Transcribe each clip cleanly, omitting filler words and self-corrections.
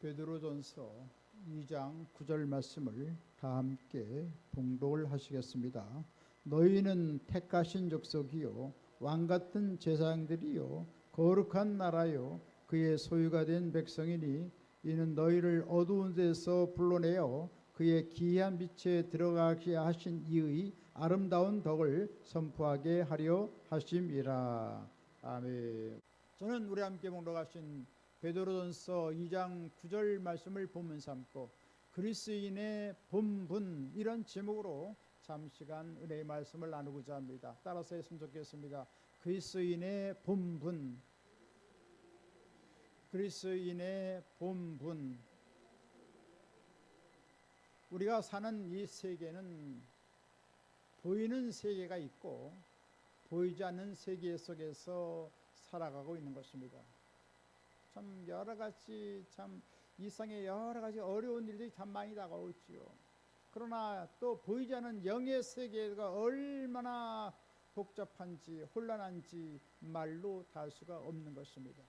베드로전서 2장 9절 말씀을 다 함께 봉독을 하시겠습니다. 너희는 택하신 족속이요 왕같은 제사장들이요 거룩한 나라요 그의 소유가 된 백성이니 이는 너희를 어두운 데서 불러내어 그의 기이한 빛에 들어가게 하신 이의 아름다운 덕을 선포하게 하려 하심이라. 아멘. 저는 우리 함께 봉독하신 베드로전서 2장 9절 말씀을 본문 삼고 그리스인의 본분 이런 제목으로 잠시간 은혜의 말씀을 나누고자 합니다. 따라서 했으면 좋겠습니다. 그리스인의 본분, 그리스인의 본분. 우리가 사는 이 세계는 보이는 세계가 있고 보이지 않는 세계 속에서 살아가고 있는 것입니다. 참 여러 가지 참 일상에 여러 가지 어려운 일들이 참 많이 다가오지요. 그러나 또 보이지 않는 영의 세계가 얼마나 복잡한지 혼란한지 말로 다 할 수가 없는 것입니다.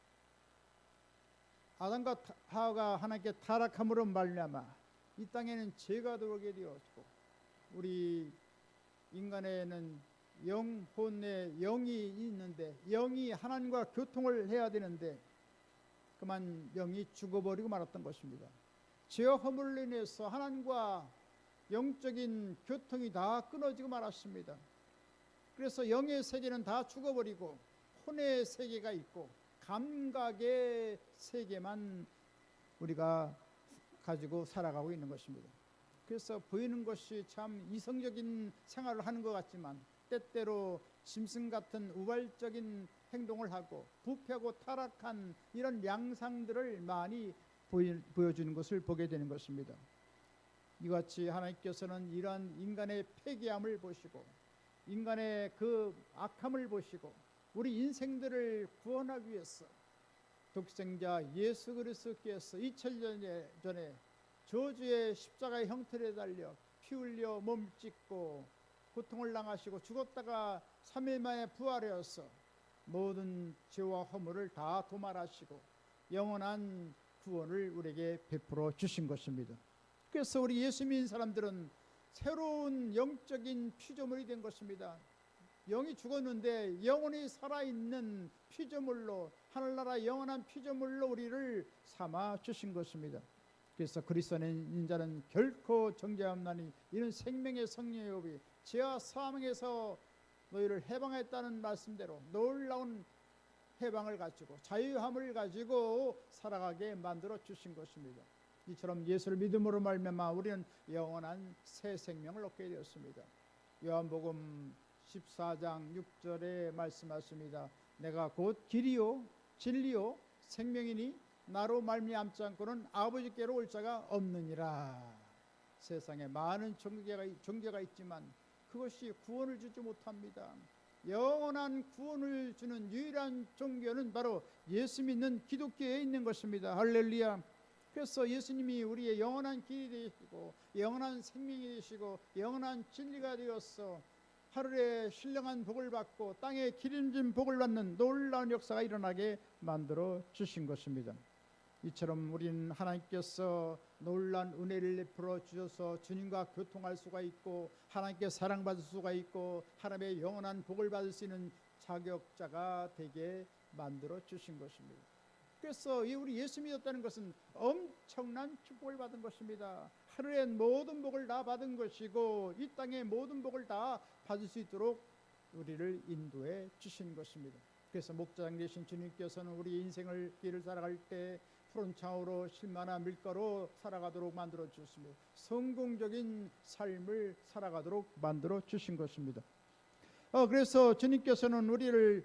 아담과 하와가 하나님께 타락함으로 말미암아 이 땅에는 죄가 들어오게 되었고 우리 인간에는 영혼의 영이 있는데 영이 하나님과 교통을 해야 되는데 그만 영이 죽어버리고 말았던 것입니다. 죄와 허물로 인해서 하나님과 영적인 교통이 다 끊어지고 말았습니다. 그래서 영의 세계는 다 죽어버리고 혼의 세계가 있고 감각의 세계만 우리가 가지고 살아가고 있는 것입니다. 그래서 보이는 것이 참 이성적인 생활을 하는 것 같지만 때때로 짐승 같은 우발적인 행동을 하고 부패하고 타락한 이런 양상들을 많이 보여주는 것을 보게 되는 것입니다. 이같이 하나님께서는 이러한 인간의 폐기함을 보시고 인간의 그 악함을 보시고 우리 인생들을 구원하기 위해서 독생자 예수 그리스도께서 2000년 전에 저주의 십자가의 형태를 달려 피 흘려 몸 찢고 고통을 당하시고 죽었다가 3일 만에 부활하여서 모든 죄와 허물을 다 도말하시고 영원한 구원을 우리에게 베풀어 주신 것입니다. 그래서 우리 예수 믿는 사람들은 새로운 영적인 피조물이 된 것입니다. 영이 죽었는데 영원히 살아있는 피조물로 하늘나라 영원한 피조물로 우리를 삼아 주신 것입니다. 그래서 그리스도 안에 있는 자는 결코 정죄함나니 이는 생명의 성령의 법이 죄와 사망에서 너희를 해방했다는 말씀대로 놀라운 해방을 가지고 자유함을 가지고 살아가게 만들어 주신 것입니다. 이처럼 예수를 믿음으로 말미암아 우리는 영원한 새 생명을 얻게 되었습니다. 요한복음 14장 6절에 말씀하십니다. 내가 곧 길이요 진리요 생명이니 나로 말미암지 않고는 아버지께로 올 자가 없느니라. 세상에 많은 종교가 있지만 그것이 구원을 주지 못합니다. 영원한 구원을 주는 유일한 종교는 바로 예수 믿는 기독교에 있는 것입니다. 할렐루야. 그래서 예수님이 우리의 영원한 길이 되시고 영원한 생명이 되시고 영원한 진리가 되어서 하늘에 신령한 복을 받고 땅에 기름진 복을 받는 놀라운 역사가 일어나게 만들어 주신 것입니다. 이처럼 우리는 하나님께서 놀라운 은혜를 베풀어 주셔서 주님과 교통할 수가 있고 하나님께 사랑받을 수가 있고 하나님의 영원한 복을 받을 수 있는 자격자가 되게 만들어 주신 것입니다. 그래서 우리 예수 믿었다는 것은 엄청난 축복을 받은 것입니다. 하늘의 모든 복을 다 받은 것이고 이 땅의 모든 복을 다 받을 수 있도록 우리를 인도해 주신 것입니다. 그래서 목자장 되신 주님께서는 우리 인생을 길을 살아갈 때 푸른 창으로 실만한 밀가로 살아가도록 만들어 주셨습니다. 성공적인 삶을 살아가도록 만들어 주신 것입니다. 그래서 주님께서는 우리를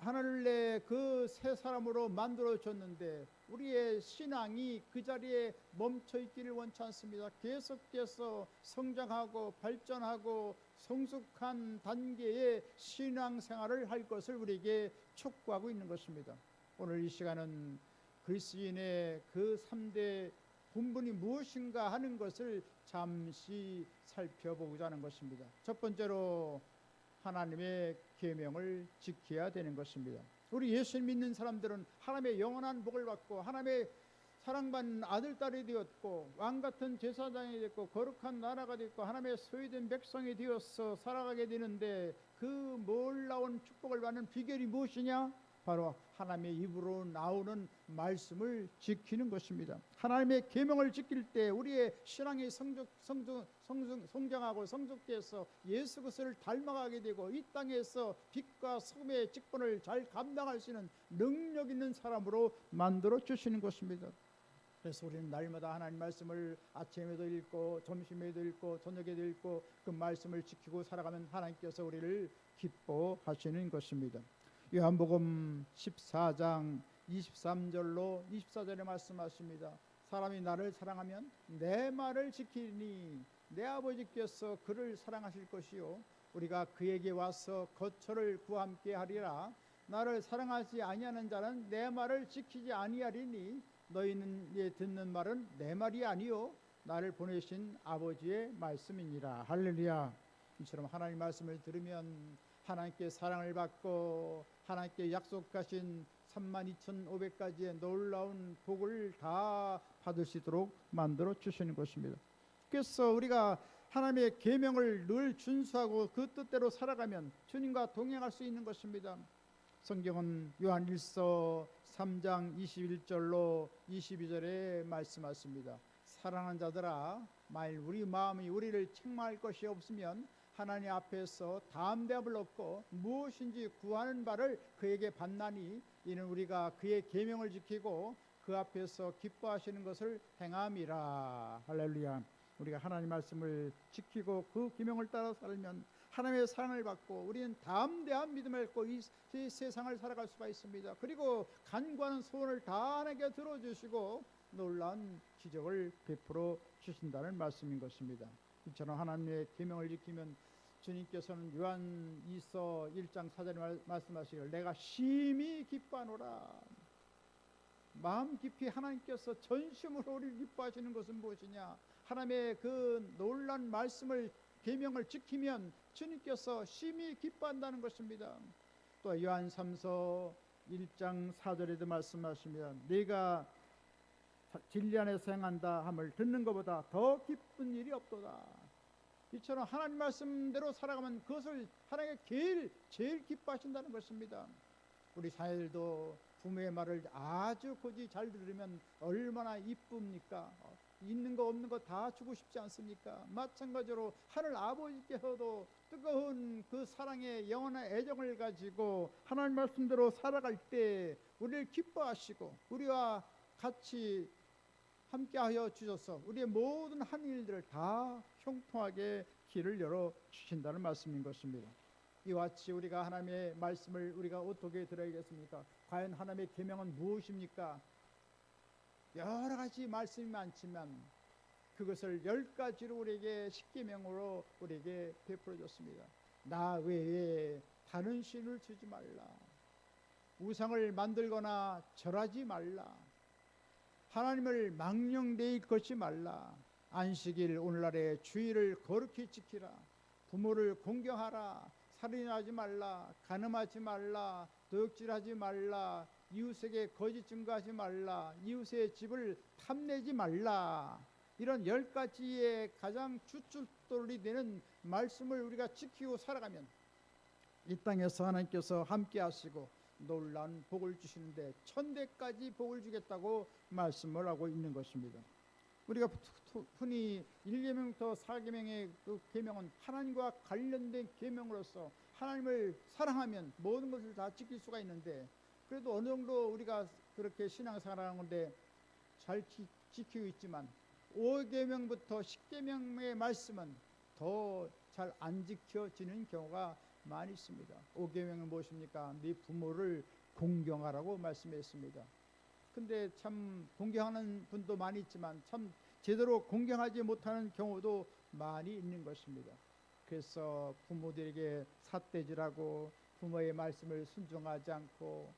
하늘의 그 새 사람으로 만들어 줬는데 우리의 신앙이 그 자리에 멈춰 있기를 원치 않습니다. 계속해서 성장하고 발전하고 성숙한 단계의 신앙생활을 할 것을 우리에게 촉구하고 있는 것입니다. 오늘 이 시간은 그리스도인의 그 3대 본분이 무엇인가 하는 것을 잠시 살펴보고자 하는 것입니다. 첫 번째로 하나님의 계명을 지켜야 되는 것입니다. 우리 예수 믿는 사람들은 하나님의 영원한 복을 받고 하나님의 사랑받는 아들, 딸이 되었고 왕같은 제사장이 됐고 거룩한 나라가 됐고 하나님의 소유된 백성이 되어서 살아가게 되는데 그 놀라운 축복을 받는 비결이 무엇이냐? 바로 하나님의 입으로 나오는 말씀을 지키는 것입니다. 하나님의 계명을 지킬 때 우리의 신앙이 성장하고 성숙해서 예수 그리스도를 닮아가게 되고 이 땅에서 빛과 소금의 직분을 잘 감당할 수 있는 능력 있는 사람으로 만들어 주시는 것입니다. 그래서 우리는 날마다 하나님 말씀을 아침에도 읽고 점심에도 읽고 저녁에도 읽고 그 말씀을 지키고 살아가면 하나님께서 우리를 기뻐하시는 것입니다. 요한복음 14장 23절로 24절에 말씀하십니다. 사람이 나를 사랑하면 내 말을 지키니 내 아버지께서 그를 사랑하실 것이요 우리가 그에게 와서 거처를 구함께 하리라. 나를 사랑하지 아니하는 자는 내 말을 지키지 아니하리니 너희는 듣는 말은 내 말이 아니요 나를 보내신 아버지의 말씀이니라. 할렐루야. 이처럼 하나님 말씀을 들으면 하나님께 사랑을 받고 하나님께 약속하신 32,500가지의 놀라운 복을 다 받을 수 있도록 만들어 주시는 것입니다. 그래서 우리가 하나님의 계명을 늘 준수하고 그 뜻대로 살아가면 주님과 동행할 수 있는 것입니다. 성경은 요한 1서 3장 21절로 22절에 말씀하십니다. 사랑하는 자들아 만일 우리 마음이 우리를 책망할 것이 없으면 하나님 앞에서 담대함을 얻고 무엇인지 구하는 바를 그에게 받나니 이는 우리가 그의 계명을 지키고 그 앞에서 기뻐하시는 것을 행함이라. 할렐루야. 우리가 하나님 말씀을 지키고 그 계명을 따라 살면 하나님의 사랑을 받고 우리는 담대한 믿음을 갖고 이 세상을 살아갈 수가 있습니다. 그리고 간구하는 소원을 다 하나님께 들어주시고 놀라운 기적을 베풀어 주신다는 말씀인 것입니다. 이처럼 하나님의 계명을 지키면 주님께서는 요한 2서 1장 4절에 말씀하시기를 내가 심히 기뻐하노라. 마음 깊이 하나님께서 전심으로 우리를 기뻐하시는 것은 무엇이냐? 하나님의 그 놀란 말씀을 계명을 지키면 주님께서 심히 기뻐한다는 것입니다. 또 요한 3서 1장 4절에도 말씀하시며 내가 진리 안에서 행한다 함을 듣는 것보다 더 기쁜 일이 없도다. 이처럼 하나님 말씀대로 살아가면 그것을 하나님께 제일 기뻐하신다는 것입니다. 우리 자녀들도 부모의 말을 아주 곧이 잘 들으면 얼마나 이쁩니까? 있는 거 없는 거 다 주고 싶지 않습니까? 마찬가지로 하늘 아버지께서도 뜨거운 그 사랑의 영원한 애정을 가지고 하나님 말씀대로 살아갈 때 우리를 기뻐하시고 우리와 같이 함께하여 주셔서 우리의 모든 한 일들을 다 형통하게 길을 열어 주신다는 말씀인 것입니다. 이와 같이 우리가 하나님의 말씀을 우리가 어떻게 들어야겠습니까? 과연 하나님의 계명은 무엇입니까? 여러 가지 말씀이 많지만 그것을 10가지로 우리에게 10계명으로 우리에게 베풀어 줬습니다. 나 외에 다른 신을 주지 말라. 우상을 만들거나 절하지 말라. 하나님을 망령되이 걷지 말라. 안식일 오늘날의 주일을 거룩히 지키라. 부모를 공경하라. 살인하지 말라. 간음하지 말라. 도둑질하지 말라. 이웃에게 거짓 증거하지 말라. 이웃의 집을 탐내지 말라. 이런 10가지의 가장 주춧돌이 되는 말씀을 우리가 지키고 살아가면 이 땅에서 하나님께서 함께 하시고 놀라운 복을 주시는데 1000대까지 복을 주겠다고 말씀을 하고 있는 것입니다. 우리가 흔히 1계명부터 4계명의 그 계명은 하나님과 관련된 계명으로서 하나님을 사랑하면 모든 것을 다 지킬 수가 있는데 그래도 어느 정도 우리가 그렇게 신앙생활하는 건데 잘 지키고 있지만 5계명부터 10계명의 말씀은 더 잘 안 지켜지는 경우가 많이 있습니다. 5계명은 무엇입니까? 네 부모를 공경하라고 말씀했습니다. 근데 참 공경하는 분도 많이 있지만 참 제대로 공경하지 못하는 경우도 많이 있는 것입니다. 그래서 부모들에게 삿대질하고 부모의 말씀을 순종하지 않고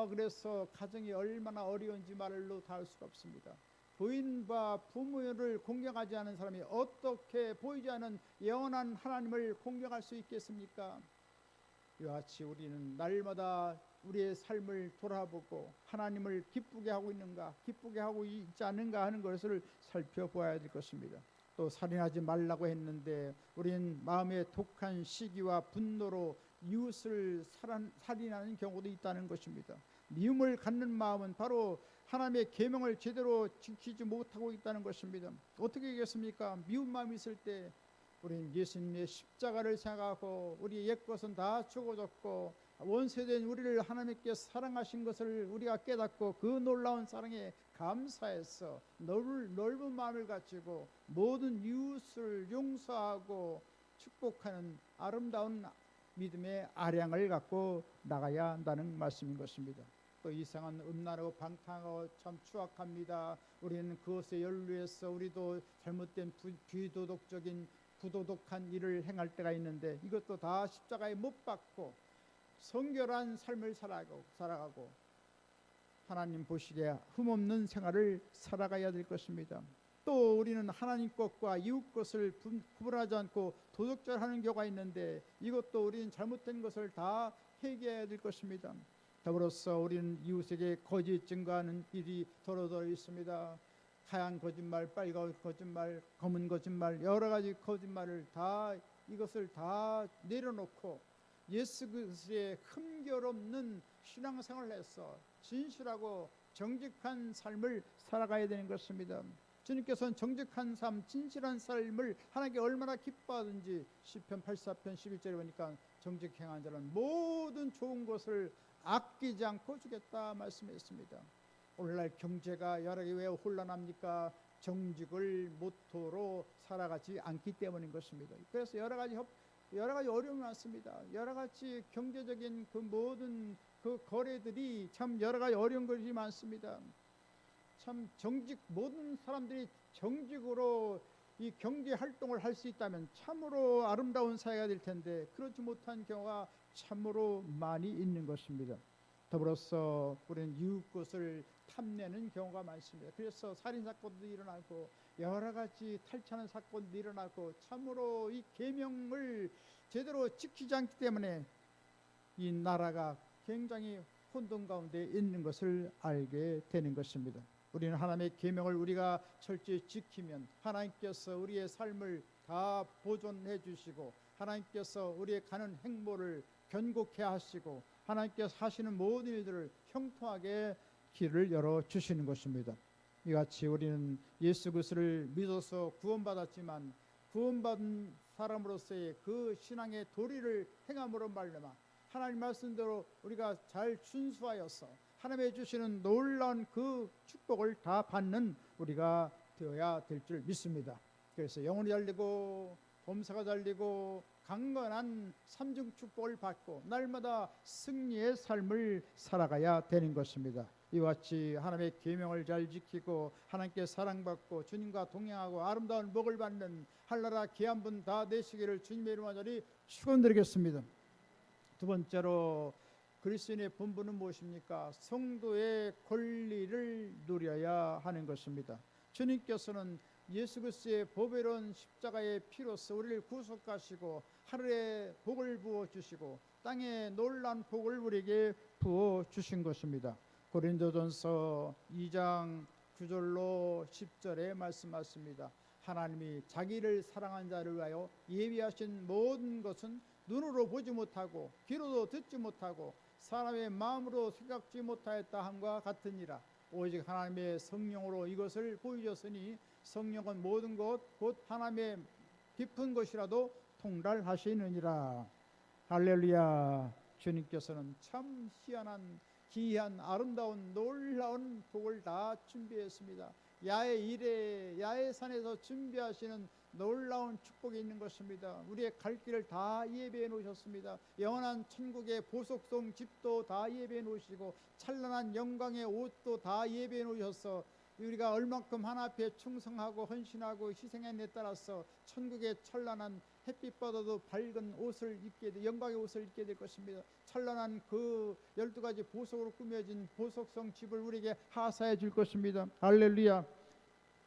그래서 가정이 얼마나 어려운지 말로 다 할 수가 없습니다. 부인과 부모를 공경하지 않은 사람이 어떻게 보이지 않는 영원한 하나님을 공경할 수 있겠습니까? 이와 같이 우리는 날마다 우리의 삶을 돌아보고 하나님을 기쁘게 하고 있는가, 기쁘게 하고 있지 않는가 하는 것을 살펴보아야 될 것입니다. 또 살인하지 말라고 했는데 우리는 마음의 독한 시기와 분노로 이웃을 살인하는 경우도 있다는 것입니다. 미움을 갖는 마음은 바로 하나님의 계명을 제대로 지키지 못하고 있다는 것입니다. 어떻게 하겠습니까? 미운 마음이 있을 때 우리는 예수님의 십자가를 생각하고 우리 옛것은 다 죽어졌고 원수된 우리를 하나님께 사랑하신 것을 우리가 깨닫고 그 놀라운 사랑에 감사해서 넓은 마음을 가지고 모든 이웃을 용서하고 축복하는 아름다운 믿음의 아량을 갖고 나가야 한다는 말씀인 것입니다. 또 이 세상은 음란하고 방탕하고 참 추악합니다. 우리는 그것에 연루해서 우리도 잘못된 비도덕적인 부도덕한 일을 행할 때가 있는데 이것도 다 십자가에 못 박고 성결한 삶을 살아가고 하나님 보시기에 흠없는 생활을 살아가야 될 것입니다. 또 우리는 하나님 것과 이웃 것을 구분하지 않고 도덕질하는 경우가 있는데 이것도 우리는 잘못된 것을 다 회개해야 될 것입니다. 더불어서 우리는 이웃에게 거짓 증거하는 일이 더러더 있습니다. 하얀 거짓말, 빨간 거짓말, 검은 거짓말, 여러 가지 거짓말을 이것을 다 내려놓고 예수 그리스도의 흠결없는 신앙생활을 해서 진실하고 정직한 삶을 살아가야 되는 것입니다. 주님께서는 정직한 삶, 진실한 삶을 하나님께 얼마나 기뻐하든지 시편 84편 11절에 보니까 정직 행한 자는 모든 좋은 것을 아끼지 않고 주겠다 말씀했습니다. 오늘날 경제가 여러 개 왜 혼란합니까? 정직을 모토로 살아가지 않기 때문인 것입니다. 그래서 여러 가지 어려움이 많습니다. 여러 가지 경제적인 그 모든 그 거래들이 참 여러 가지 어려운 것이 많습니다. 참 모든 사람들이 정직으로 이 경제 활동을 할 수 있다면 참으로 아름다운 사회가 될 텐데 그렇지 못한 경우가 참으로 많이 있는 것입니다. 더불어서 우리는 이웃 것을 탐내는 경우가 많습니다. 그래서 살인사건도 일어나고 여러 가지 탈취하는 사건도 일어나고 참으로 이 계명을 제대로 지키지 않기 때문에 이 나라가 굉장히 혼돈 가운데 있는 것을 알게 되는 것입니다. 우리는 하나님의 계명을 우리가 철저히 지키면 하나님께서 우리의 삶을 다 보존해 주시고 하나님께서 우리의 가는 행보를 견고케 하시고 하나님께서 하시는 모든 일들을 형통하게 길을 열어 주시는 것입니다. 이같이 우리는 예수 그리스도를 믿어서 구원받았지만 구원받은 사람으로서의 그 신앙의 도리를 행함으로 말미암아 하나님 말씀대로 우리가 잘 준수하여서 하나님의 주시는 놀라운 그 축복을 다 받는 우리가 되어야 될 줄 믿습니다. 그래서 영혼이 잘되고 범사가 잘되고 강건한 삼중 축복을 받고 날마다 승리의 삶을 살아가야 되는 것입니다. 이와 같이 하나님의 계명을 잘 지키고 하나님께 사랑받고 주님과 동행하고 아름다운 복을 받는 한나라 귀한 분 다 되시기를 주님의 이름으로 간절히 축원드리겠습니다. 두 번째로 그리스도인의 본분은 무엇입니까? 성도의 권리를 누려야 하는 것입니다. 주님께서는 예수 그리스도의 보배로운 십자가의 피로써 우리를 구속하시고 하늘에 복을 부어 주시고 땅에 놀라운 복을 우리에게 부어 주신 것입니다. 고린도전서 2장 9절로 10절에 말씀하십니다. 하나님이 자기를 사랑한 자를 위하여 예비하신 모든 것은 눈으로 보지 못하고 귀로도 듣지 못하고 사람의 마음으로 생각지 못하였다 함과 같으니라. 오직 하나님의 성령으로 이것을 보여줬으니 성령은 모든 것 곧 하나님의 깊은 것이라도 통달하시느니라. 할렐루야. 주님께서는 참 희한한 기이한 아름다운 놀라운 복을 다 준비했습니다. 야의 일에 야의 산에서 준비하시는 놀라운 축복이 있는 것입니다. 우리의 갈 길을 다 예배해 놓으셨습니다. 영원한 천국의 보석성 집도 다 예배해 놓으시고 찬란한 영광의 옷도 다 예배해 놓으셔서 우리가 얼만큼 하나 앞에 충성하고 헌신하고 희생에 내 따라서 천국의 찬란한 햇빛보다도 밝은 옷을 영광의 옷을 입게 될 것입니다. 찬란한 그 12가지 보석으로 꾸며진 보석성 집을 우리에게 하사해 줄 것입니다. 할렐루야.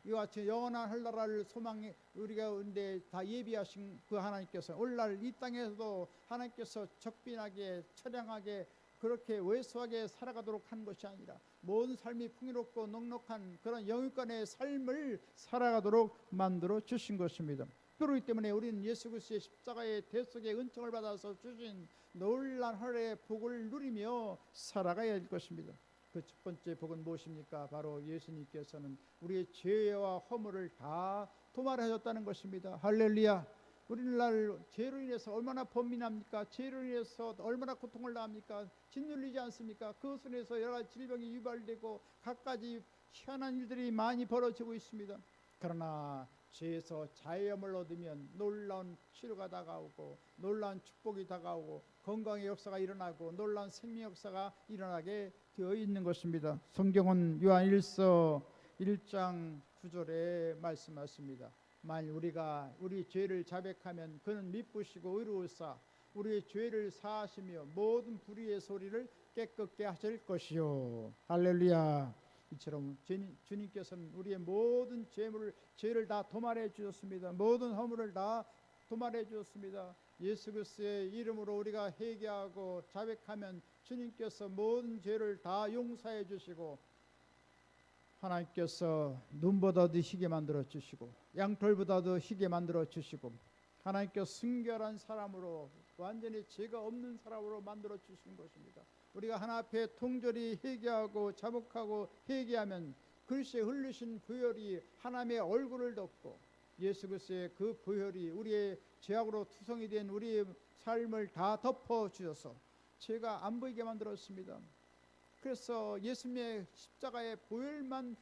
이와 같이 영원한 한나라를 소망해 우리가 은데 다 예비하신 그 하나님께서 오늘날 이 땅에서도 하나님께서 적빈하게 처량하게 그렇게 왜소하게 살아가도록 한 것이 아니라 모든 삶이 풍요롭고 넉넉한 그런 영육간의 삶을 살아가도록 만들어 주신 것입니다. 그렇기 때문에 우리는 예수 그리스도의 십자가의 대속의 은총을 받아서 주신 놀란 하늘의 복을 누리며 살아가야 할 것입니다. 그 첫 번째 복은 무엇입니까? 바로 예수님께서는 우리의 죄와 허물을 다 도말하셨다는 것입니다. 할렐루야. 우리날 죄로 인해서 얼마나 번민합니까? 죄로 인해서 얼마나 고통을 당합니까? 짓눌리지 않습니까? 그것으로 인해서 여러 가지 질병이 유발되고 갖가지 희한한 일들이 많이 벌어지고 있습니다. 그러나 죄에서 자유함을 얻으면 놀라운 치료가 다가오고 놀라운 축복이 다가오고 건강의 역사가 일어나고 놀라운 생명 역사가 일어나게 되어 있는 것입니다. 성경은 요한 1서 1장 9절에 말씀하십니다. 만일 우리가 우리 죄를 자백하면 그는 미쁘시고 의로우사 우리의 죄를 사하시며 모든 불의의 소리를 깨끗게 하실 것이요. 할렐루야. 이처럼 주님께서는 우리의 모든 죄를 다 도말해 주셨습니다. 모든 허물을 다 도말해 주셨습니다. 예수 그리스도의 이름으로 우리가 회개하고 자백하면 주님께서 모든 죄를 다 용서해 주시고 하나님께서 눈보다도 희게 만들어 주시고 양털보다도 희게 만들어 주시고 하나님께서 순결한 사람으로 완전히 죄가 없는 사람으로 만들어 주신 것입니다. 우리가 하나 앞에 통절히 회개하고 자복하고 회개하면 그리스도의 흘리신 보혈이 하나님의 얼굴을 덮고 예수 그리스도의 그 보혈이 우리의 죄악으로 투성이 된 우리의 삶을 다 덮어 주셔서 죄가 안 보이게 만들었습니다. 그래서 예수님의 십자가의 보혈만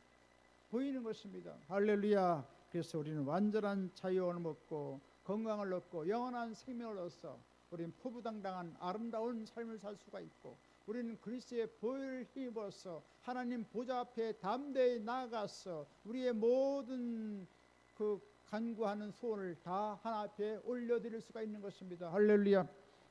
보이는 것입니다. 할렐루야. 그래서 우리는 완전한 자유를 얻고 건강을 얻고 영원한 생명을 얻어서 우리는 포부당당한 아름다운 삶을 살 수가 있고 우리는 그리스도의 보혈을 힘입어서 하나님 보좌 앞에 담대히 나아가서 우리의 모든 그 간구하는 소원을 다 하나 앞에 올려드릴 수가 있는 것입니다. 할렐루야.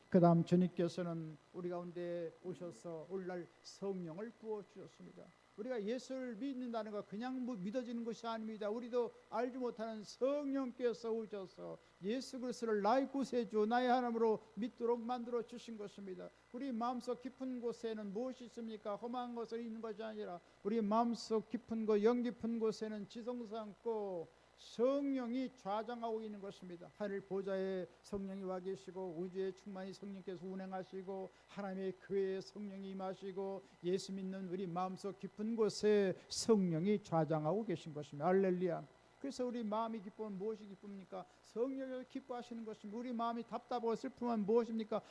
그 다음 주님께서는 우리 가운데 오셔서 오늘날 성령을 부어주셨습니다. 우리가 예수를 믿는다는 것 그냥 믿어지는 것이 아닙니다. 우리도 알지 못하는 성령께서 오셔서 예수 그리스도를 나의 구세주 나의 하나님으로 믿도록 만들어 주신 것입니다. 우리 마음속 깊은 곳에는 무엇이 있습니까? 험한 것을 있는 것이 아니라 우리 마음속 깊은 곳 영 깊은 곳에는 지성상고 성령이 좌장하고 있는 것입니다. 하늘 보좌에 성령이 와 계시고 우주에 충만히 성령께서 운행하시고 하나님의 교회에 성령이 임하시고 예수 믿는 우리 마음속 깊은 곳에 성령이 좌장하고 계신 것입니다. 할렐루야. 그래서 우리 마음이 기쁘면 무엇이 기쁩니까? 성령이 기뻐하시는 것입니다. 우리 마음이 답답하고 슬프면 무엇입니까?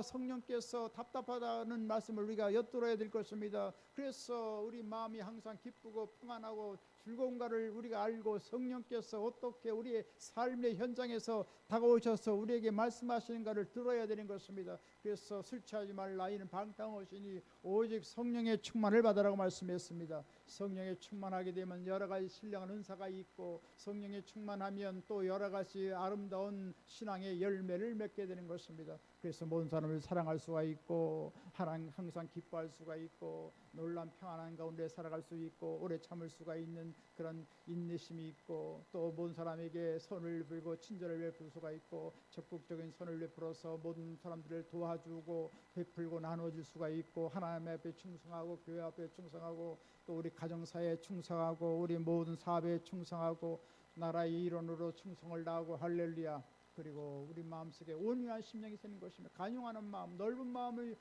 성령께서 답답하다는 말씀을 우리가 엿들어야 될 것입니다. 그래서 우리 마음이 항상 기쁘고 평안하고 즐거운가를 우리가 알고 성령께서 어떻게 우리의 삶의 현장에서 다가오셔서 우리에게 말씀하시는가를 들어야 되는 것입니다. 그래서 술 취하지 말라 이는 방탕하시니 오직 성령의 충만을 받으라고 말씀했습니다. 성령에 충만하게 되면 여러 가지 신령한 은사가 있고 성령에 충만하면 또 여러 가지 아름다운 신앙의 열매를 맺게 되는 것입니다. 그래서 모든 사람을 사랑할 수가 있고 하나님 항상 기뻐할 수가 있고 놀란 평안한 가운데 살아갈 수 있고 오래 참을 수가 있는 그런 인내심이 있고 또 모든 사람에게 선을 베풀고 친절을 베풀 수가 있고 적극적인 선을 베풀어서 모든 사람들을 도와주고 베풀고 나눠줄 수가 있고 하나님 앞에 충성하고 교회 앞에 충성하고 또 우리 가정사에 충성하고 우리 모든 사업에 충성하고 나라의 일원으로 충성을 다하고 할렐루야. 그리고 우리 마음속에 온유한 심령이 되는 것입니다. 간용하는 마음, 넓은 마음의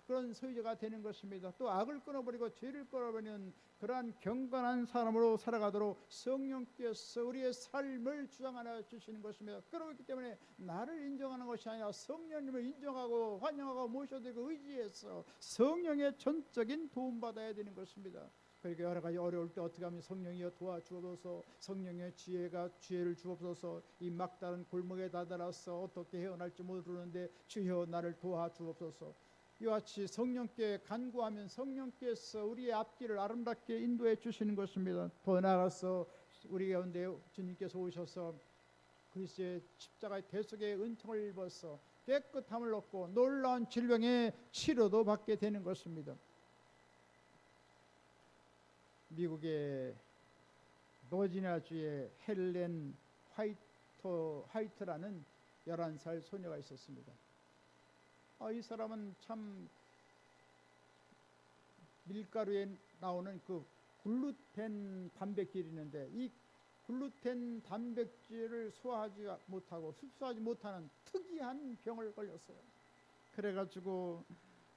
그런 소유자가 되는 것입니다. 또 악을 끊어버리고 죄를 끊어버리는 그러한 경건한 사람으로 살아가도록 성령께서 우리의 삶을 주장하여 주시는 것입니다. 그렇기 때문에 나를 인정하는 것이 아니라 성령님을 인정하고 환영하고 모셔드리고 의지해서 성령의 전적인 도움받아야 되는 것입니다. 그러니까 여러 가지 어려울 때 어떻게 하면 성령이여 도와주옵소서 성령의 지혜를 주옵소서 이 막다른 골목에 다다라서 어떻게 헤어날지 모르는데 주여 나를 도와주옵소서 이와 같이 성령께 간구하면 성령께서 우리의 앞길을 아름답게 인도해 주시는 것입니다. 더 나아가서 우리 가운데 주님께서 오셔서 그리스도의 십자가의 대속의 은총을 입어서 깨끗함을 얻고 놀라운 질병의 치료도 받게 되는 것입니다. 미국의 버지니아주의 헬렌 화이트라는 11살 소녀가 있었습니다. 이 사람은 참 밀가루에 나오는 그 글루텐 단백질이 있는데 이 글루텐 단백질을 소화하지 못하고 흡수하지 못하는 특이한 병을 걸렸어요. 그래가지고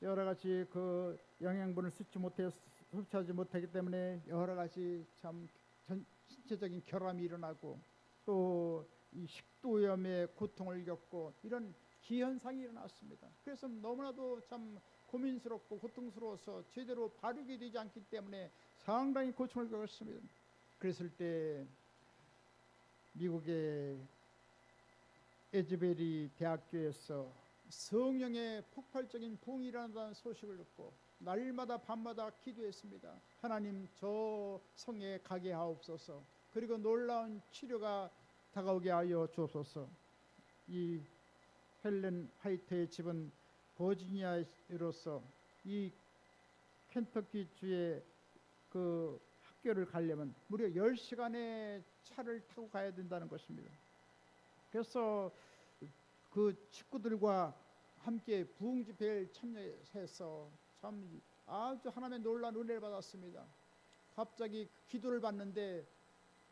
여러 가지 그 영양분을 섭취하지 못하기 때문에 여러 가지 참 신체적인 결함이 일어나고 또 이 식도염의 고통을 겪고 이런 기현상이 일어났습니다. 그래서 너무나도 참 고민스럽고 고통스러워서 제대로 바르게 되지 않기 때문에 상당히 고통을 겪었습니다. 그랬을 때 미국의 에즈베리 대학교에서 성령의 폭발적인 부흥이 일어난다는 소식을 듣고 날마다 밤마다 기도했습니다. 하나님, 저 성에 가게 하옵소서. 그리고 놀라운 치료가 다가오게 하여 주옵소서. 이 헬렌 화이트의 집은 버지니아로서 이 켄터키 주의 그 학교를 가려면 무려 10시간의 차를 타고 가야 된다는 것입니다. 그래서 그 친구들과 함께 부흥 집회에 참여해서 참 아주 하나님의 놀라운 은혜를 받았습니다. 갑자기 기도를 받는데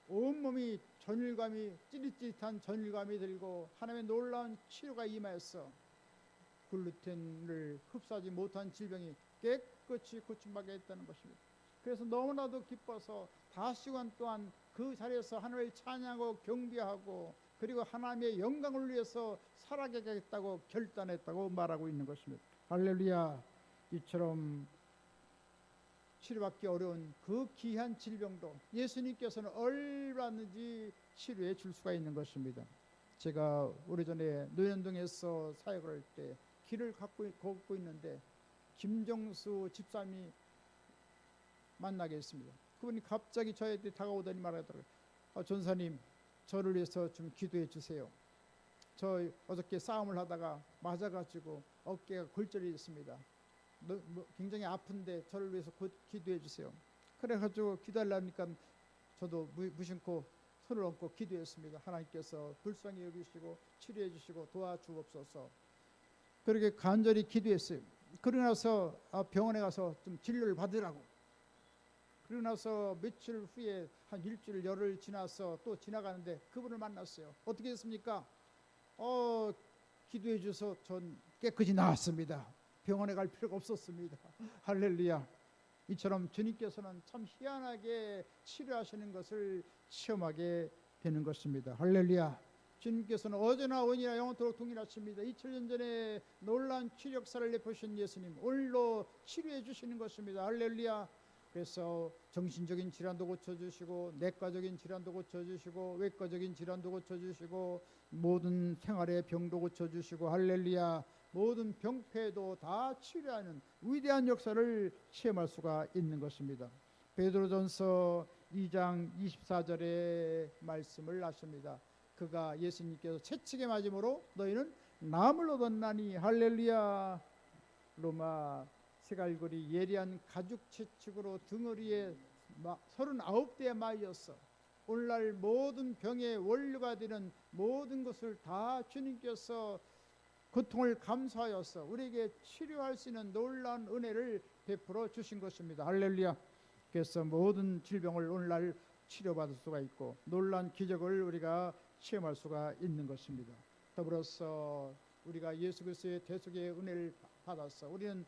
온몸이 전율감이 찌릿찌릿한 전율감이 들고 하나님의 놀라운 치료가 임하였어. 글루텐을 흡수하지 못한 질병이 깨끗이 고침받게 했다는 것입니다. 그래서 너무나도 기뻐서 5시간 동안 그 자리에서 하나님을 찬양하고 경배하고 그리고 하나님의 영광을 위해서 살아가겠다고 결단했다고 말하고 있는 것입니다. 할렐루야. 이처럼 치료받기 어려운 그 귀한 질병도 예수님께서는 얼마든지 치료해 줄 수가 있는 것입니다. 제가 오래전에 노현동에서 사역을 할 때 길을 걷고 있는데 김정수 집사님이 만나게 했습니다. 그분이 갑자기 저에게 다가오더니 말하더라고요. 전사님, 저를 위해서 좀 기도해 주세요. 저 어저께 싸움을 하다가 맞아가지고 어깨가 골절이 됐습니다. 굉장히 아픈데 저를 위해서 기도해 주세요. 그래가지고 기도하려니까 저도 무심코 손을 얹고 기도했습니다. 하나님께서 불쌍히 여기시고 치료해 주시고 도와주옵소서. 그렇게 간절히 기도했어요. 그러고 나서 병원에 가서 좀 진료를 받으라고. 그러고 나서 며칠 후에 한 일주일 열흘 지나서 또 지나가는데 그분을 만났어요. 어떻게 됐습니까? 기도해 주셔서 전 깨끗이 나았습니다. 병원에 갈 필요가 없었습니다. 할렐루야. 이처럼 주님께서는 참 희한하게 치료하시는 것을 체험하게 되는 것입니다. 할렐루야. 주님께서는 어제나 오늘이나 영원토록 동일하십니다. 2000년 전에 놀라운 치료 역사를 내포신 예수님 오늘도 치료해 주시는 것입니다. 할렐루야. 그래서 정신적인 질환도 고쳐주시고 내과적인 질환도 고쳐주시고 외과적인 질환도 고쳐주시고 모든 생활의 병도 고쳐주시고 할렐루야. 모든 병폐도 다 치료하는 위대한 역사를 체험할 수가 있는 것입니다. 베드로전서 2장 24절의 말씀을 하십니다. 그가 예수님께서 채찍에 맞음으로 너희는 남을 얻었나니 할렐루야. 로마 세갈골이 예리한 가죽 채찍으로 등허리에 39대에 맞았어. 오늘날 모든 병의 원료가 되는 모든 것을 다 주님께서 고통을 감수하여서 우리에게 치료할 수 있는 놀라운 은혜를 베풀어 주신 것입니다. 할렐루야. 그래서 모든 질병을 오늘날 치료받을 수가 있고 놀라운 기적을 우리가 체험할 수가 있는 것입니다. 더불어서 우리가 예수 그리스도의 대속의 은혜를 받아서 우리는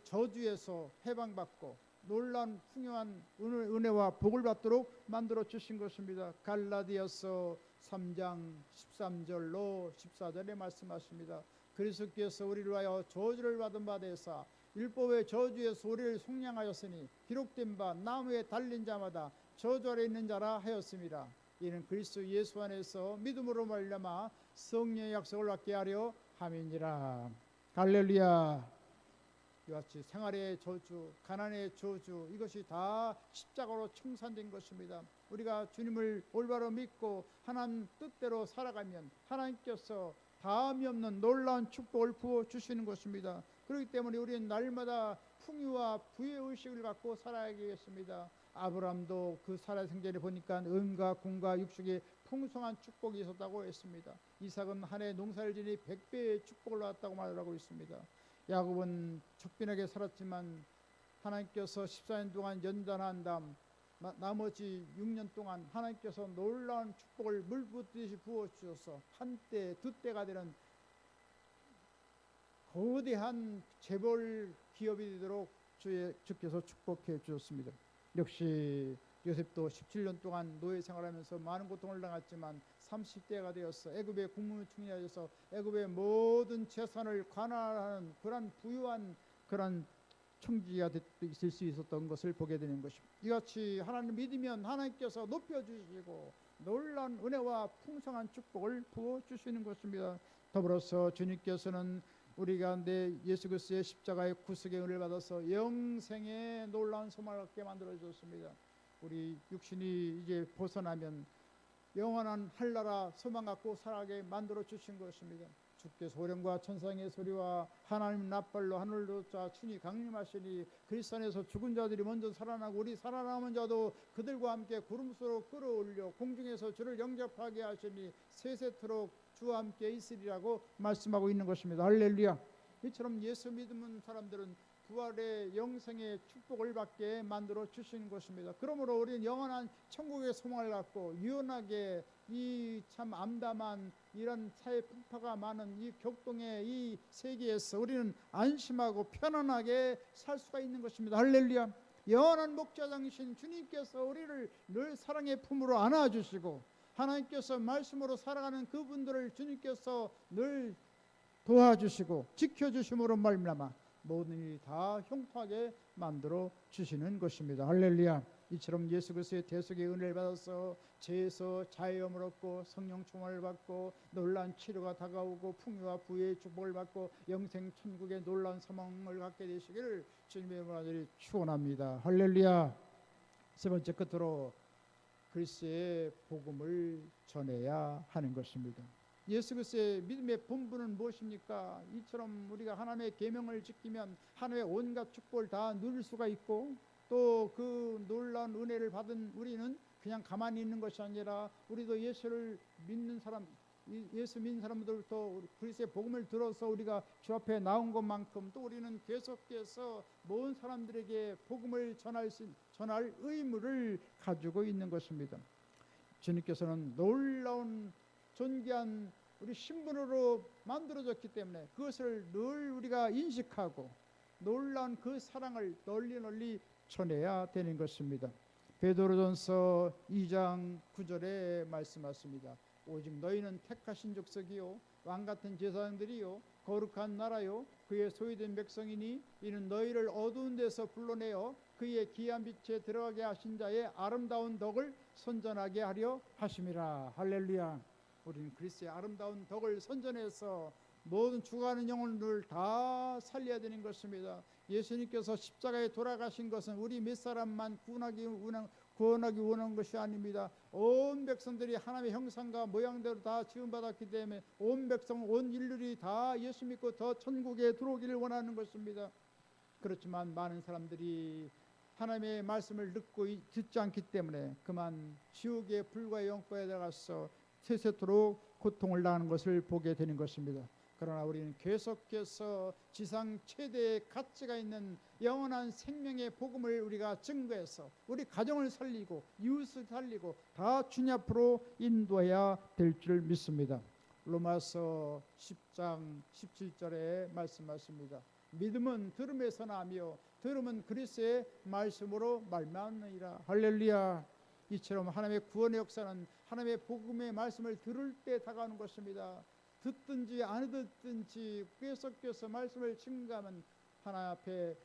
저주에서 해방받고 놀라운 풍요한 은혜와 복을 받도록 만들어 주신 것입니다. 갈라디아서 3장 13절로 14절에 말씀하십니다. 그리스도께서 우리를 위하여 저주를 받은 바 되사 율법의 저주에서 우리를 속량하였으니 기록된 바 나무에 달린 자마다 저주 아래 있는 자라 하였습니다. 이는 그리스도 예수 안에서 믿음으로 말미암아 성령의 약속을 받게 하려 함이니라. 할렐루야. 이같이 생활의 저주, 가난의 저주 이것이 다 십자가로 청산된 것입니다. 우리가 주님을 올바로 믿고 하나님 뜻대로 살아가면 하나님께서 다함이 없는 놀라운 축복을 부어주시는 것입니다. 그렇기 때문에 우리는 날마다 풍요와 부의 의식을 갖고 살아야겠습니다. 아브라함도 그 살아생전에 보니까 은과 궁과 육축의 풍성한 축복이 있었다고 했습니다. 이삭은 한 해 농사를 지니 100배의 축복을 받았다고 말하고 있습니다. 야곱은 척빈하게 살았지만 하나님께서 14년 동안 연단한 다음 나머지 6년 동안 하나님께서 놀라운 축복을 물 붓듯이 부어주셔서 한때 두 때가 되는 거대한 재벌 기업이 되도록 주께서 축복해 주셨습니다. 역시 요셉도 17년 동안 노예 생활하면서 많은 고통을 당했지만 30대가 되어서 애굽의 국무총리가 되어서 애굽의 모든 재산을 관할하는 그런 부유한 그런 총지가 있을 수 있었던 것을 보게 되는 것입니다. 이같이 하나님 믿으면 하나님께서 높여주시고 놀라운 은혜와 풍성한 축복을 부어주시는 것입니다. 더불어서 주님께서는 우리 가운데 예수 그리스도의 십자가의 구속의 은혜를 받아서 영생의 놀라운 소망을 갖게 만들어 주셨습니다. 우리 육신이 이제 벗어나면 영원한 한나라 소망 갖고 살아가게 만들어 주신 것입니다. 주께서 소령과 천상의 소리와 하나님 납발로 하늘로 자 친히 강림하시니 그리스도 안에서 죽은 자들이 먼저 살아나고 우리 살아남은 자도 그들과 함께 구름수로 끌어올려 공중에서 주를 영접하게 하시니 세세토록 주와 함께 있으리라고 말씀하고 있는 것입니다. 할렐루야. 이처럼 예수 믿는 사람들은 부활의 영생의 축복을 받게 만들어 주시는 것입니다. 그러므로 우리는 영원한 천국의 소망을 갖고 유연하게 이 참 암담한 이런 사회 풍파가 많은 이 격동의 이 세계에서 우리는 안심하고 편안하게 살 수가 있는 것입니다. 할렐루야. 영원한 목자장이신 주님께서 우리를 늘 사랑의 품으로 안아주시고 하나님께서 말씀으로 살아가는 그분들을 주님께서 늘 도와주시고 지켜주심으로 말미암아 모든 일이 다 형통하게 만들어 주시는 것입니다. 할렐루야. 이처럼 예수 그리스도의 대속의 은혜를 받아서 죄에서 자유함을 얻고 성령 충만을 받고 놀라운 치료가 다가오고 풍요와 부의 축복을 받고 영생 천국의 놀라운 소망을 갖게 되시기를 주님의 이름으로 축원합니다. 할렐루야. 세 번째 끝으로 그리스도의 복음을 전해야 하는 것입니다. 예수 그리스도의 믿음의 본분은 무엇입니까? 이처럼 우리가 하나님의 계명을 지키면 하나님의 온갖 축복을 다 누릴 수가 있고 또 그 놀라운 은혜를 받은 우리는 그냥 가만히 있는 것이 아니라 우리도 예수를 믿는 사람, 예수 믿는 사람들부터 그리스도의 복음을 들어서 우리가 주 앞에 나온 것만큼 또 우리는 계속해서 모든 사람들에게 복음을 전할 의무를 가지고 있는 것입니다. 주님께서는 놀라운 존귀한 우리 신분으로 만들어졌기 때문에 그것을 늘 우리가 인식하고 놀라운 그 사랑을 널리 전해야 되는 것입니다. 베드로전서 2장 9절에 말씀하십니다. 오직 너희는 택하신 족속이요 왕같은 제사장들이요 거룩한 나라요 그의 소유된 백성이니 이는 너희를 어두운 데서 불러내어 그의 귀한 빛에 들어가게 하신 자의 아름다운 덕을 선전하게 하려 하심이라. 할렐루야. 우리는 그리스도의 아름다운 덕을 선전해서 모든 죽어가는 영혼을 다 살려야 되는 것입니다. 예수님께서 십자가에 돌아가신 것은 우리 몇 사람만 구원하기 원한 것이 아닙니다. 온 백성들이 하나님의 형상과 모양대로 다 지음받았기 때문에 온 백성, 온 인류들이 다 예수 믿고 더 천국에 들어오기를 원하는 것입니다. 그렇지만 많은 사람들이 하나님의 말씀을 듣지 않기 때문에 그만 지옥의 불과 영과에 들어가서 세세토록 고통을 당하는 것을 보게 되는 것입니다. 그러나 우리는 계속해서 지상 최대의 가치가 있는 영원한 생명의 복음을 우리가 증거해서 우리 가정을 살리고 이웃을 살리고 다 주님 앞으로 인도해야 될 줄 믿습니다. 로마서 10장 17절에 말씀하십니다. 믿음은 들음에서 나며 들음은 그리스도의 말씀으로 말미암느니라. 할렐루야. 이처럼 하나님의 구원의 역사는 하나님의 복음의 말씀을 들을 때 다가오는 것입니다. 듣든지 안 듣든지 계속해서 말씀을 증거하면 하나님 앞에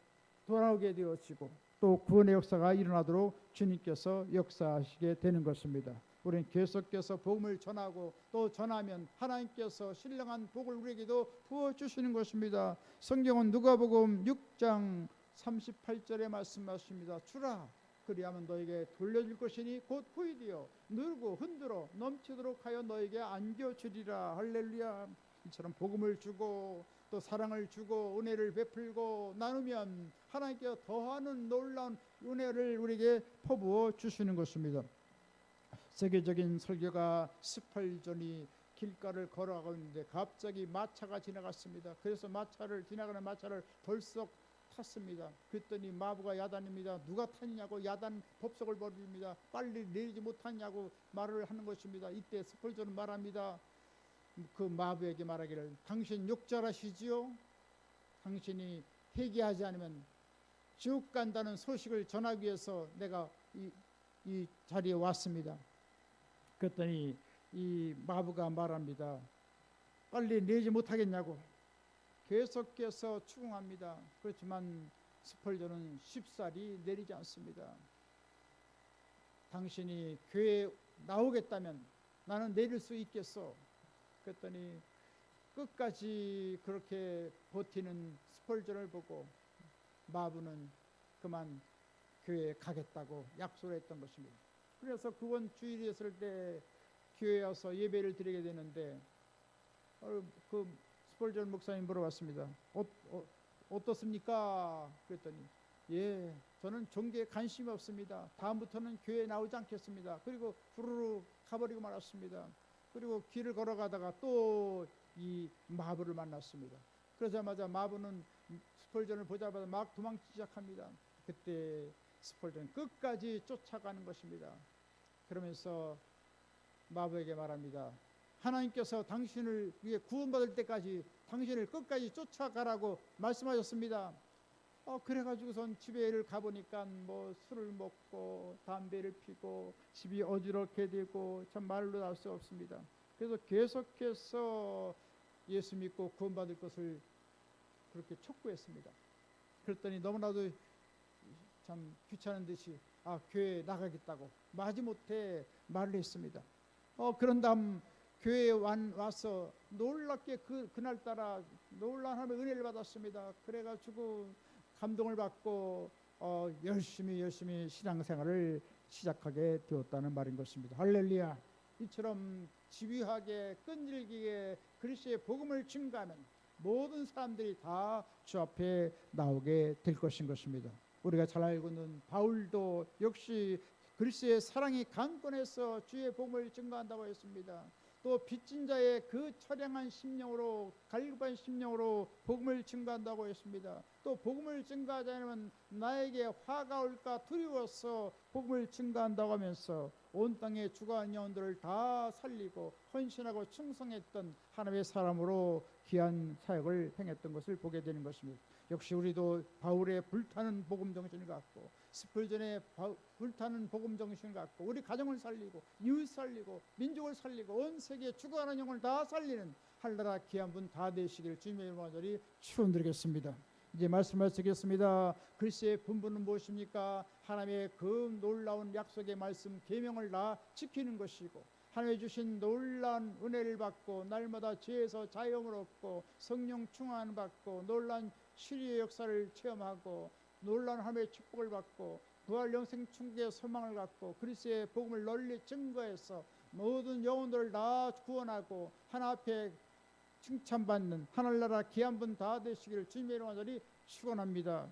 돌아오게 되어지고 또 구원의 역사가 일어나도록 주님께서 역사하시게 되는 것입니다. 우리는 계속해서 복음을 전하고 또 전하면 하나님께서 신령한 복을 우리에게도 부어주시는 것입니다. 성경은 누가복음 6장 38절에 말씀하십니다. 주라 그리하면 너에게 돌려줄 것이니 곧 후이되어 누르고 흔들어 넘치도록 하여 너에게 안겨주리라. 할렐루야. 이처럼 복음을 주고 또 사랑을 주고 은혜를 베풀고 나누면 하나님께서 더하는 놀라운 은혜를 우리에게 퍼부어 주시는 것입니다. 세계적인 설교가 18전이 길가를 걸어가고 있는데 갑자기 마차가 지나갔습니다. 그래서 지나가는 마차를 덜썩 탔습니다. 그랬더니 마부가 야단입니다. 누가 탔냐고 야단 법석을 벌입니다. 빨리 내리지 못하냐고 말을 하는 것입니다. 이때 스펄전은 말합니다. 그 마부에게 말하기를, 당신 욕절하시지요? 당신이 회개하지 않으면 지옥 간다는 소식을 전하기 위해서 내가 이 자리에 왔습니다. 그랬더니 이 마부가 말합니다. 빨리 내지 못하겠냐고 계속해서 추궁합니다. 그렇지만 스펄전은 쉽사리 내리지 않습니다. 당신이 교회에 나오겠다면 나는 내릴 수 있겠소. 그랬더니 끝까지 그렇게 버티는 스펄전을 보고 마부는 그만 교회에 가겠다고 약속을 했던 것입니다. 그래서 그번 주일이었을 때 교회에 와서 예배를 드리게 되는데 그 스펄전 목사님 물어봤습니다. 어떻습니까? 그랬더니 예, 저는 종교에 관심이 없습니다. 다음부터는 교회에 나오지 않겠습니다. 그리고 후루룩 가버리고 말았습니다. 그리고 길을 걸어가다가 또 이 마부를 만났습니다. 그러자마자 마부는 스펄전을 보자마자 막 도망치기 시작합니다. 그때 스펄전 끝까지 쫓아가는 것입니다. 그러면서 마부에게 말합니다. 하나님께서 당신을 위해 구원받을 때까지 당신을 끝까지 쫓아가라고 말씀하셨습니다. 그래가지고선 집에를 가보니까 뭐 술을 먹고 담배를 피고 집이 어지럽게 되고 참 말로 할 수 없습니다. 그래서 계속해서 예수 믿고 구원받을 것을 그렇게 촉구했습니다. 그랬더니 너무나도 참 귀찮은 듯이 교회에 나가겠다고 마지못해 말을 했습니다. 그런 다음 교회에 와서 놀랍게 그날따라 놀라운 하나님의 은혜를 받았습니다. 그래가지고 감동을 받고 열심히 신앙생활을 시작하게 되었다는 말인 것입니다. 할렐루야. 이처럼 집요하게 끈질기게 그리스도의 복음을 증거하면 모든 사람들이 다 주 앞에 나오게 될 것입니다. 우리가 잘 알고 있는 바울도 역시 그리스도의 사랑이 강권해서 주의 복음을 증거한다고 했습니다. 또 빚진 자의 그 처량한 심령으로 갈급한 심령으로 복음을 증거한다고 했습니다. 또 복음을 증거하지 않으면 나에게 화가 올까 두려워서 복음을 증거한다고 하면서 온 땅에 죽어간 영혼들을 다 살리고 헌신하고 충성했던 하나님의 사람으로 귀한 사역을 행했던 것을 보게 되는 것입니다. 역시 우리도 바울의 불타는 복음 정신을 갖고 스펄전의 불타는 복음 정신을 갖고 우리 가정을 살리고 이웃 살리고 민족을 살리고 온 세계에 죽어가는 영혼을 다 살리는 하늘나라 귀한 분 다 되시길 주님의 이름으로 간절히 축원드리겠습니다. 이제 말씀을 드리겠습니다. 그리스도의 본분은 무엇입니까? 하나님의 그 놀라운 약속의 말씀 계명을 다 지키는 것이고 하나님이 주신 놀라운 은혜를 받고 날마다 죄에서 자유함을 얻고 성령 충만을 받고 놀라운 치유의 역사를 체험하고 놀라운 하나님의 축복을 받고 부활 영생 충격의 소망을 갖고 그리스도의 복음을 널리 증거해서 모든 영혼들을 다 구원하고 하나 앞에 칭찬받는 하늘나라 귀한 분 다 되시기를 주님의 이름으로 간절히 축원합니다.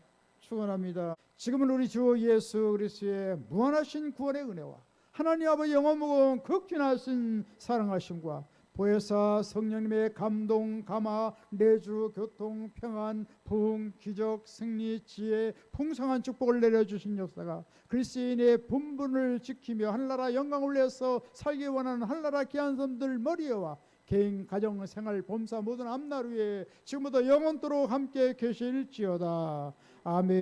지금은 우리 주 예수 그리스도의 무한하신 구원의 은혜와 하나님 아버지 영원무궁 극진하신 사랑하심과 보혜사 성령님의 감동, 감화, 내주, 교통, 평안, 부흥, 기적, 승리, 지혜, 풍성한 축복을 내려주신 역사가 그리스도인의 본분을 지키며 하늘나라 영광을 위해서 살기 원하는 하늘나라 귀한 사람들 머리에와 개인, 가정, 생활, 범사 모든 앞날 위에 지금부터 영원토록 함께 계실지어다. 아멘.